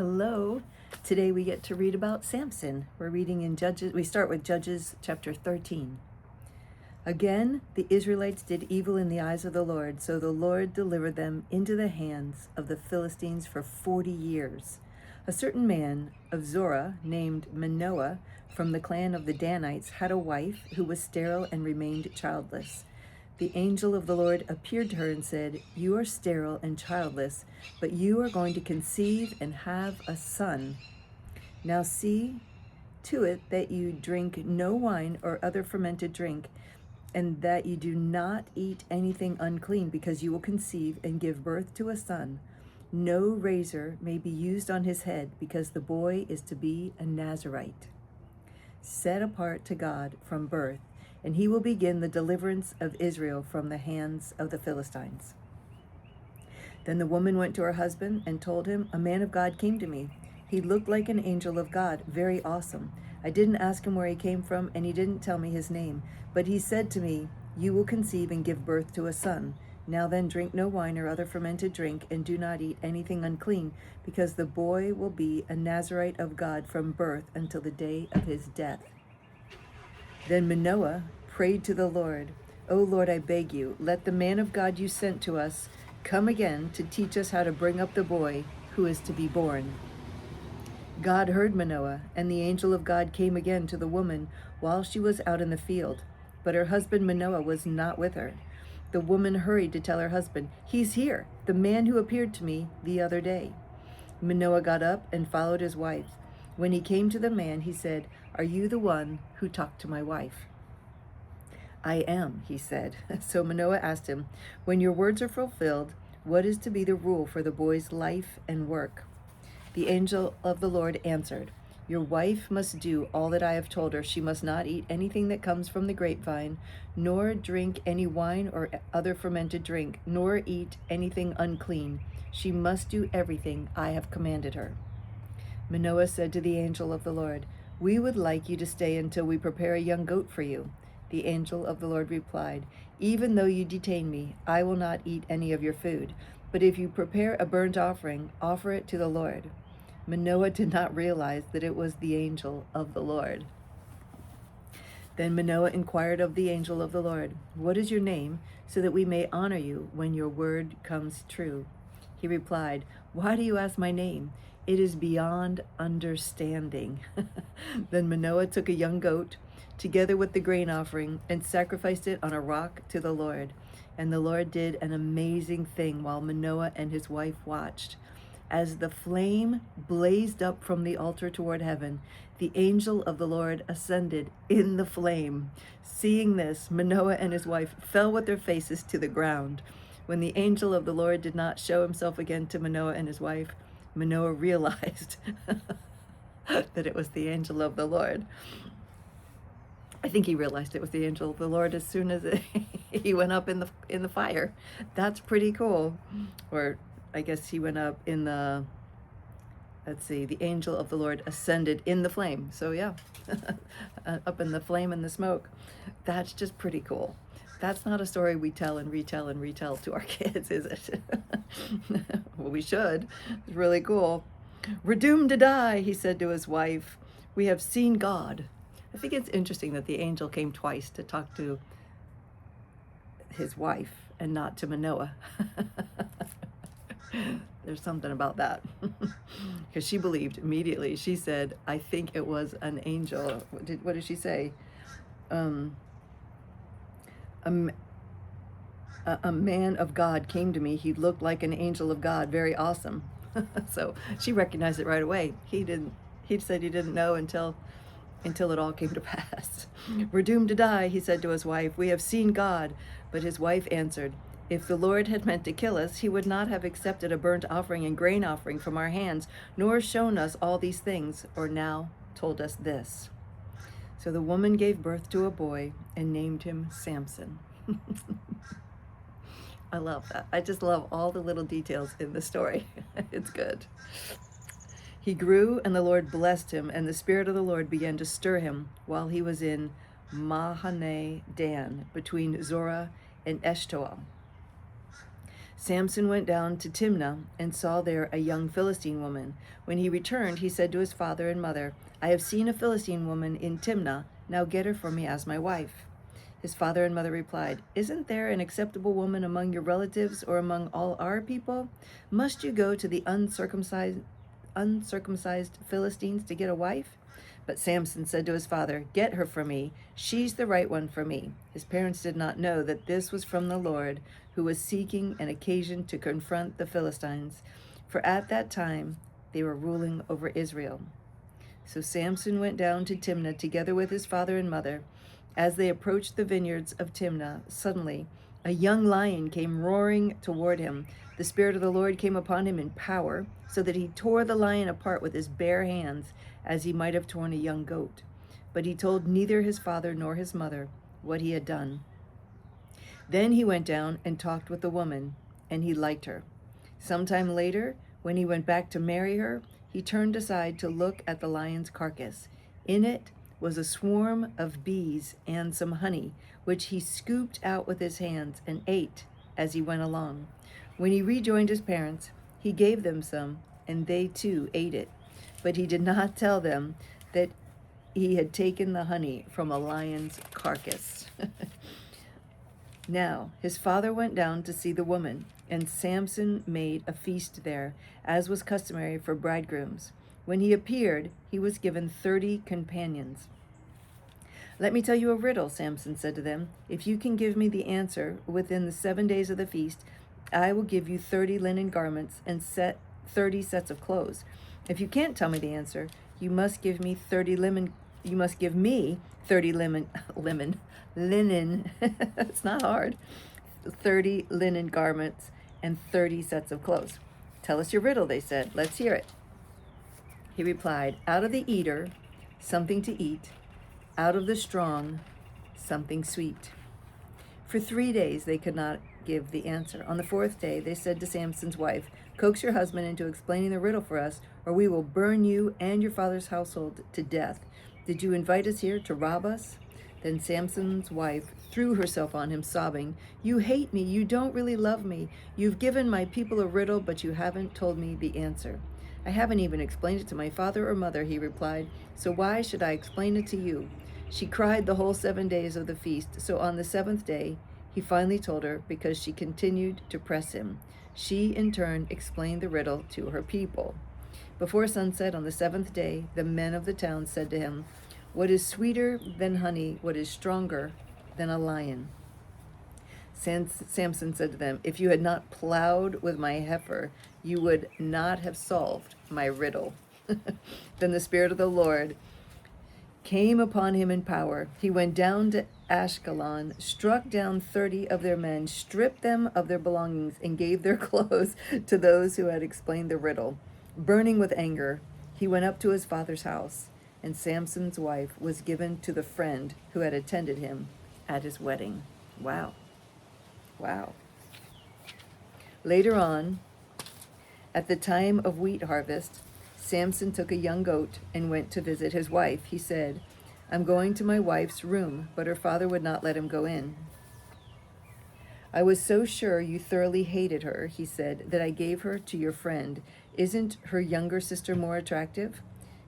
Hello. Today we get to read about Samson. We're reading in Judges. We start with Judges chapter 13. Again, the Israelites did evil in the eyes of the Lord, so the Lord delivered them into the hands of the Philistines for 40 years. A certain man of Zorah named Manoah from the clan of the Danites had a wife who was sterile and remained childless. The angel of the Lord appeared to her and said, "You are sterile and childless, but you are going to conceive and have a son. Now see to it that you drink no wine or other fermented drink, and that you do not eat anything unclean, because you will conceive and give birth to a son. No razor may be used on his head, because the boy is to be a Nazirite, set apart to God from birth, and he will begin the deliverance of Israel from the hands of the Philistines." Then the woman went to her husband and told him, "A man of God came to me. He looked like an angel of God, very awesome. I didn't ask him where he came from, and he didn't tell me his name. But he said to me, 'You will conceive and give birth to a son. Now then, drink no wine or other fermented drink, and do not eat anything unclean, because the boy will be a Nazirite of God from birth until the day of his death.' Then Manoah prayed to the Lord, 'O Lord, I beg you, let the man of God you sent to us come again to teach us how to bring up the boy who is to be born.' God heard Manoah, and the angel of God came again to the woman while she was out in the field. But her husband Manoah was not with her. The woman hurried to tell her husband, 'He's here, the man who appeared to me the other day.' Manoah got up and followed his wife. When he came to the man, he said, 'Are you the one who talked to my wife?' 'I am,' he said. So Manoah asked him, 'When your words are fulfilled, what is to be the rule for the boy's life and work?' The angel of the Lord answered, 'Your wife must do all that I have told her. She must not eat anything that comes from the grapevine, nor drink any wine or other fermented drink, nor eat anything unclean. She must do everything I have commanded her.' Manoah said to the angel of the Lord, 'We would like you to stay until we prepare a young goat for you.' The angel of the Lord replied, 'Even though you detain me, I will not eat any of your food. But if you prepare a burnt offering, offer it to the Lord.' Manoah did not realize that it was the angel of the Lord. Then Manoah inquired of the angel of the Lord, 'What is your name, so that we may honor you when your word comes true?' He replied, 'Why do you ask my name? It is beyond understanding.' Then Manoah took a young goat, together with the grain offering, and sacrificed it on a rock to the Lord. And the Lord did an amazing thing while Manoah and his wife watched. As the flame blazed up from the altar toward heaven, the angel of the Lord ascended in the flame. Seeing this, Manoah and his wife fell with their faces to the ground. When the angel of the Lord did not show himself again to Manoah and his wife, Manoah realized that it was the angel of the Lord. I think he realized it was the angel of the Lord as soon as he went up in the fire. That's pretty cool. Or I guess he went up in the, let's see, the angel of the Lord ascended in the flame. So yeah, up in the flame and the smoke. That's just pretty cool. That's not a story we tell and retell and retell to our kids, is it? Well, we should. It's really cool. "We're doomed to die," he said to his wife. "We have seen God." I think it's interesting that the angel came twice to talk to his wife and not to Manoah. There's something about that. Because she believed immediately. She said, "I think it was an angel." What did she say? A man of God came to me. He looked like an angel of God, very awesome. So she recognized it right away. He didn't. He said he didn't know until it all came to pass. "We're doomed to die," he said to his wife. "We have seen God." But his wife answered, "If the Lord had meant to kill us, he would not have accepted a burnt offering and grain offering from our hands, nor shown us all these things, or now told us this." So the woman gave birth to a boy and named him Samson. I love that. I just love all the little details in the story. It's good. He grew, and the Lord blessed him, and the Spirit of the Lord began to stir him while he was in Mahane Dan, between Zorah and Eshtaol. Samson went down to Timnah and saw there a young Philistine woman. When he returned, he said to his father and mother, I have seen a Philistine woman in Timnah. Now get her for me as my wife. His father and mother replied, Isn't there an acceptable woman among your relatives or among all our people? Must you go to the uncircumcised Philistines to get a wife? But Samson said to his father, Get her for me. She's the right one for me. His parents did not know that this was from the Lord, who was seeking an occasion to confront the Philistines, for at that time they were ruling over Israel. So Samson went down to Timnah together with his father and mother. As they approached the vineyards of Timnah, suddenly a young lion came roaring toward him. The Spirit of the Lord came upon him in power, so that he tore the lion apart with his bare hands, as he might have torn a young goat. But he told neither his father nor his mother what he had done. Then he went down and talked with the woman, and he liked her. Sometime later, when he went back to marry her, he turned aside to look at the lion's carcass. In it was a swarm of bees and some honey, which he scooped out with his hands and ate as he went along. When he rejoined his parents, he gave them some, and they too ate it. But he did not tell them that he had taken the honey from a lion's carcass. Now his father went down to see the woman, and Samson made a feast there, as was customary for bridegrooms. When he appeared, he was given 30 companions. Let me tell you a riddle, Samson said to them. If you can give me the answer within the 7 days of the feast, I will give you 30 linen garments and 30 sets of clothes. If you can't tell me the answer, you must give me 30 linen. It's not hard. 30 linen garments and 30 sets of clothes. Tell us your riddle, they said. Let's hear it. He replied, Out of the eater, something to eat. Out of the strong, something sweet. For 3 days they could not give the answer. On the 4th day, they said to Samson's wife, Coax your husband into explaining the riddle for us, or we will burn you and your father's household to death. Did you invite us here to rob us? Then Samson's wife threw herself on him, sobbing, You hate me. You don't really love me. You've given my people a riddle, but you haven't told me the answer. I haven't even explained it to my father or mother, he replied, so why should I explain it to you? She cried the whole 7 days of the feast, so on the 7th day, he finally told her because she continued to press him. She, in turn, explained the riddle to her people. Before sunset on the 7th day, the men of the town said to him, What is sweeter than honey? What is stronger than a lion? Samson said to them, If you had not plowed with my heifer, you would not have solved my riddle. Then the Spirit of the Lord came upon him in power. He went down to Ashkelon, struck down 30 of their men, stripped them of their belongings, and gave their clothes to those who had explained the riddle. Burning with anger, he went up to his father's house, and Samson's wife was given to the friend who had attended him at his wedding. Wow. Wow. Later on, at the time of wheat harvest, Samson took a young goat and went to visit his wife. He said, I'm going to my wife's room, but her father would not let him go in. I was so sure you thoroughly hated her, he said, that I gave her to your friend. Isn't her younger sister more attractive?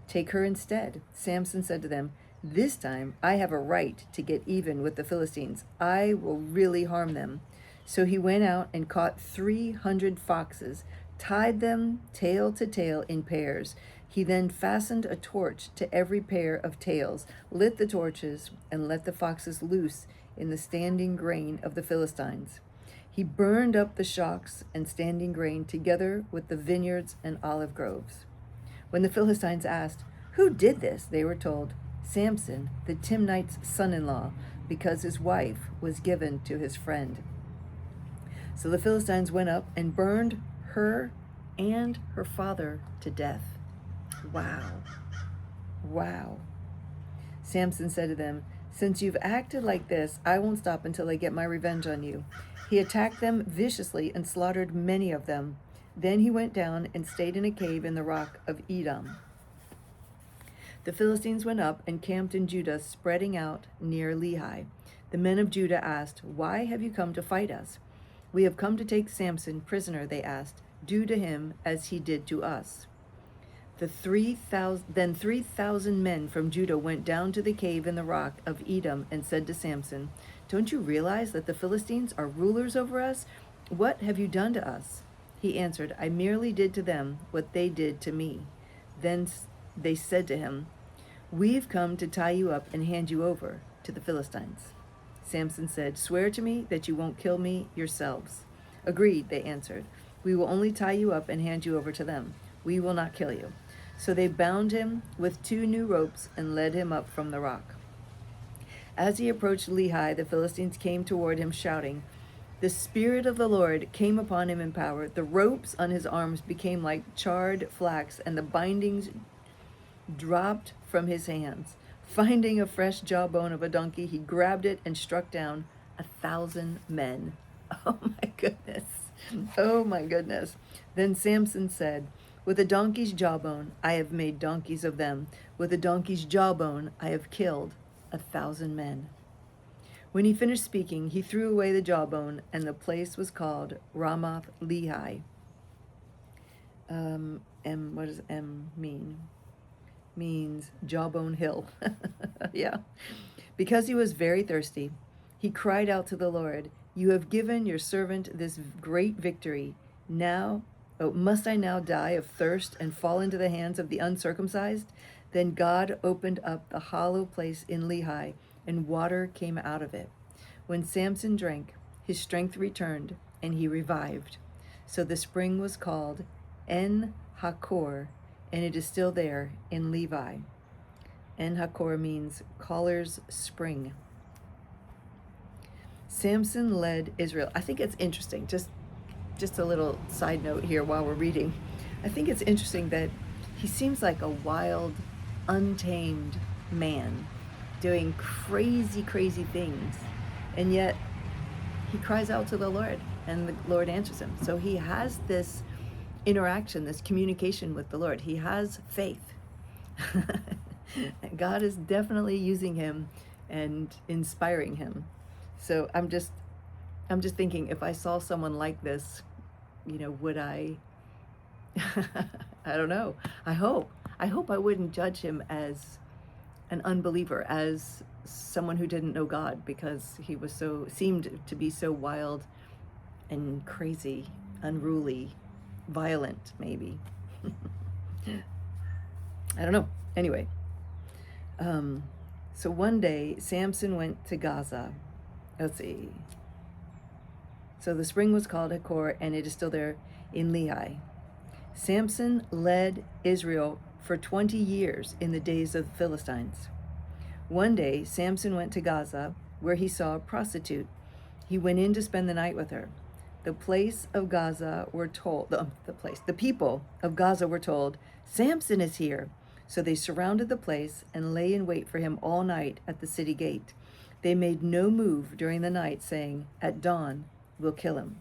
Take her instead. Samson said to them, This time I have a right to get even with the Philistines. I will really harm them. So he went out and caught 300 foxes, tied them tail to tail in pairs. He then fastened a torch to every pair of tails, lit the torches, and let the foxes loose in the standing grain of the Philistines. He burned up the shocks and standing grain together with the vineyards and olive groves. When the Philistines asked, Who did this? They were told, Samson, the Timnite's son-in-law, because his wife was given to his friend. So the Philistines went up and burned her and her father to death. Wow. Wow. Samson said to them, Since you've acted like this, I won't stop until I get my revenge on you. He attacked them viciously and slaughtered many of them. Then he went down and stayed in a cave in the rock of Edom. The Philistines went up and camped in Judah, spreading out near Lehi. The men of Judah asked, Why have you come to fight us? "We have come to take Samson prisoner," they asked. "Do to him as he did to us." Then 3,000 men from Judah went down to the cave in the rock of Edom and said to Samson, "Don't you realize that the Philistines are rulers over us? What have you done to us?" He answered, "I merely did to them what they did to me." Then they said to him, "We've come to tie you up and hand you over to the Philistines." Samson said, "Swear to me that you won't kill me yourselves." "Agreed," they answered. "We will only tie you up and hand you over to them. We will not kill you." So they bound him with 2 new ropes and led him up from the rock. As he approached Lehi, the Philistines came toward him shouting. The Spirit of the Lord came upon him in power. The ropes on his arms became like charred flax, and the bindings dropped from his hands. Finding a fresh jawbone of a donkey, he grabbed it and struck down 1,000 men. Oh my goodness. Oh my goodness. Then Samson said, "With a donkey's jawbone, I have made donkeys of them. With a donkey's jawbone, I have killed 1,000 men." When he finished speaking, he threw away the jawbone, and the place was called Ramath Lehi. What does M mean? Means jawbone hill. Yeah. Because he was very thirsty, he cried out to the Lord, "You have given your servant this great victory. Must I now die of thirst and fall into the hands of the uncircumcised?" Then God opened up the hollow place in Lehi, and water came out of it. When Samson drank, his strength returned, and he revived. So the spring was called En Hakor, and it is still there in Levi. En Hakor means caller's spring. Samson led Israel. I think it's interesting, just a little side note here while we're reading. I think it's interesting that he seems like a wild, untamed man doing crazy, crazy things. And yet he cries out to the Lord, and the Lord answers him. So he has this interaction, this communication with the Lord. He has faith. God is definitely using him and inspiring him. So I'm just thinking, if I saw someone like this, would I I don't know. I hope I wouldn't judge him as an unbeliever, as someone who didn't know God, because he seemed to be so wild and crazy, unruly, violent, maybe. I don't know. Anyway, so one day Samson went to Gaza. Let's see. So the spring was called Hakor, and it is still there in Lehi. Samson led Israel for 20 years in the days of the Philistines. One day, Samson went to Gaza, where he saw a prostitute. He went in to spend the night with her. The people of Gaza were told, "Samson is here." So they surrounded the place and lay in wait for him all night at the city gate. They made no move during the night, saying, "At dawn, we'll kill him."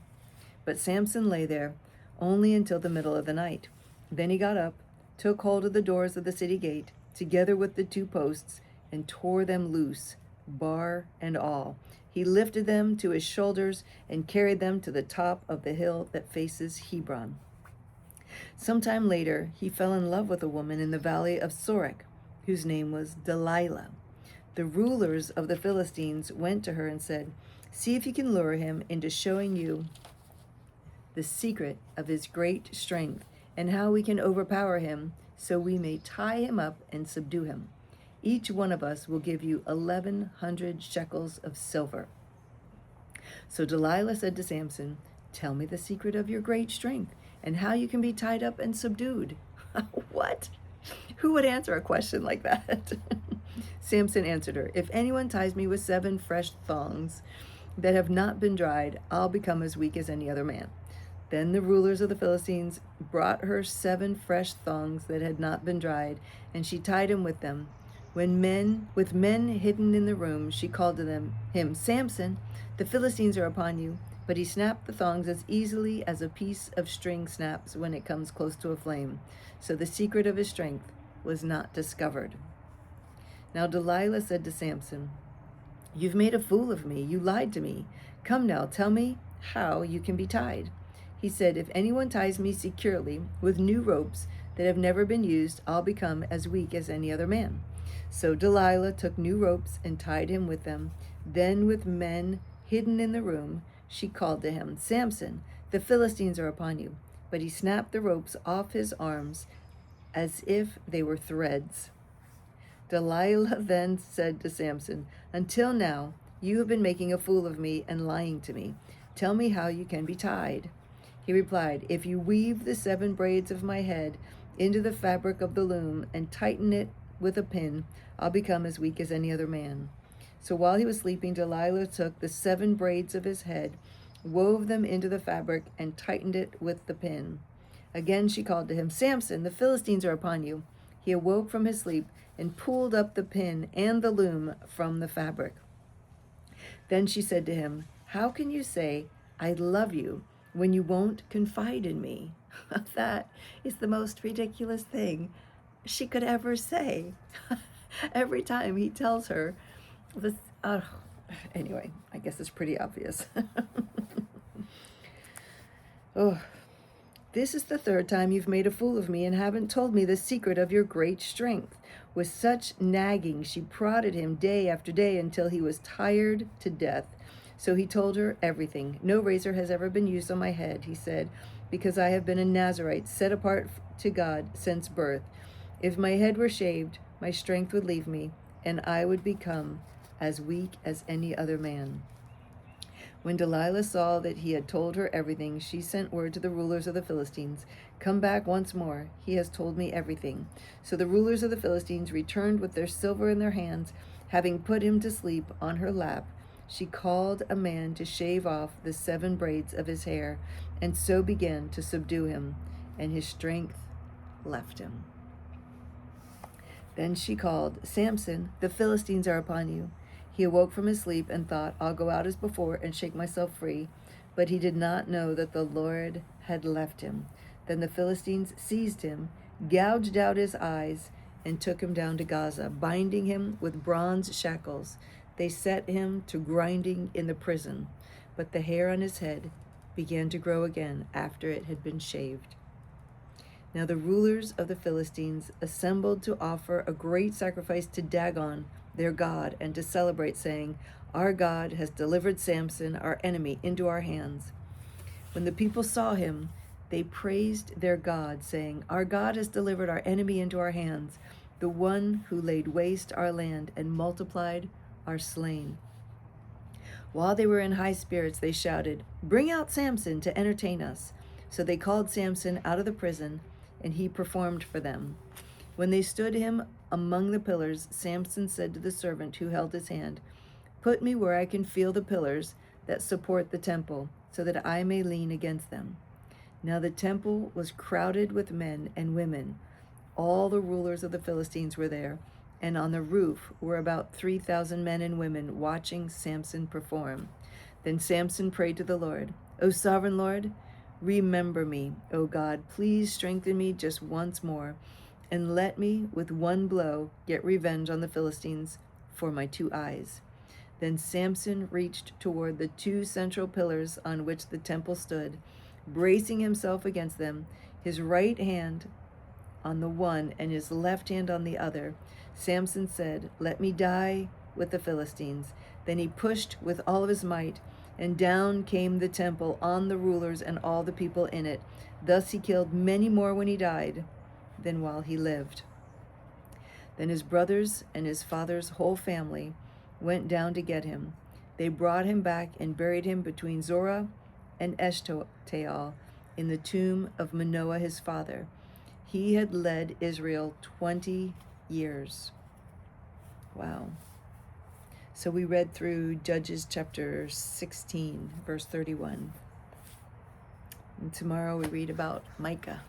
But Samson lay there only until the middle of the night. Then he got up, took hold of the doors of the city gate, together with the 2 posts, and tore them loose, bar and all. He lifted them to his shoulders and carried them to the top of the hill that faces Hebron. Sometime later, he fell in love with a woman in the valley of Sorek, whose name was Delilah. The rulers of the Philistines went to her and said, "See if you can lure him into showing you the secret of his great strength and how we can overpower him, so we may tie him up and subdue him. Each one of us will give you 1,100 shekels of silver." So Delilah said to Samson, "Tell me the secret of your great strength and how you can be tied up and subdued." What? Who would answer a question like that? Samson answered her, "If anyone ties me with 7 fresh thongs that have not been dried, I'll become as weak as any other man." Then the rulers of the Philistines brought her 7 fresh thongs that had not been dried, and she tied him with them. With men hidden in the room, she called to him, "Samson, the Philistines are upon you." But he snapped the thongs as easily as a piece of string snaps when it comes close to a flame. So the secret of his strength was not discovered. Now Delilah said to Samson, "You've made a fool of me. You lied to me. Come now, tell me how you can be tied. He said, if anyone ties me securely with new ropes that have never been used, I'll become as weak as any other man. So Delilah took new ropes and tied him with them. Then, with men hidden in the room, she called to him, Samson, the Philistines are upon you. But he snapped the ropes off his arms as if they were threads. Delilah then said to Samson, until now, you have been making a fool of me and lying to me. Tell me how you can be tied. He replied, if you weave the 7 braids of my head into the fabric of the loom and tighten it with a pin, I'll become as weak as any other man. So while he was sleeping, Delilah took the 7 braids of his head, wove them into the fabric, and tightened it with the pin. Again she called to him, Samson, the Philistines are upon you. He awoke from his sleep and pulled up the pin and the loom from the fabric. Then she said to him, how can you say, I love you, when you won't confide in me? That is the most ridiculous thing she could ever say. Every time he tells her this, anyway, I guess it's pretty obvious. Oh, this is the 3rd time you've made a fool of me and haven't told me the secret of your great strength. With such nagging, she prodded him day after day until he was tired to death. So he told her everything. No razor has ever been used on my head, he said, because I have been a Nazarite, set apart to God since birth. If my head were shaved, my strength would leave me, and I would become as weak as any other man. When Delilah saw that he had told her everything, she sent word to the rulers of the Philistines, come back once more. He has told me everything. So the rulers of the Philistines returned with their silver in their hands. Having put him to sleep on her lap, she called a man to shave off the 7 braids of his hair, and so began to subdue him, and his strength left him. Then she called, Samson, the Philistines are upon you. He awoke from his sleep and thought, I'll go out as before and shake myself free. But he did not know that the Lord had left him. Then the Philistines seized him, gouged out his eyes, and took him down to Gaza, binding him with bronze shackles. They set him to grinding in the prison, but the hair on his head began to grow again after it had been shaved. Now the rulers of the Philistines assembled to offer a great sacrifice to Dagon, their god, and to celebrate, saying, our God has delivered Samson, our enemy, into our hands. When the people saw him, they praised their God, saying, our God has delivered our enemy into our hands, the one who laid waste our land and multiplied our slain. While they were in high spirits, they shouted, bring out Samson to entertain us. So they called Samson out of the prison, and he performed for them. When they stood him among the pillars, Samson said to the servant who held his hand, put me where I can feel the pillars that support the temple, so that I may lean against them. Now the temple was crowded with men and women. All the rulers of the Philistines were there, and on the roof were about 3,000 men and women watching Samson perform. Then Samson prayed to the Lord, O sovereign Lord, remember me, O God, please strengthen me just once more, and let me with one blow get revenge on the Philistines for my 2 eyes. Then Samson reached toward the 2 central pillars on which the temple stood, bracing himself against them, his right hand on the one and his left hand on the other. Samson said, let me die with the Philistines. Then he pushed with all of his might, and down came the temple on the rulers and all the people in it. Thus he killed many more when he died than while he lived. Then his brothers and his father's whole family went down to get him. They brought him back and buried him between Zorah and Eshtaol in the tomb of Manoah his father. He had led Israel 20 years. Wow. So we read through Judges chapter 16, verse 31. And tomorrow we read about Micah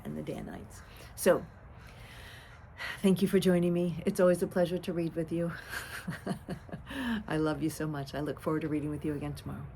and the Danites. So, thank you for joining me. It's always a pleasure to read with you. I love you so much. I look forward to reading with you again tomorrow.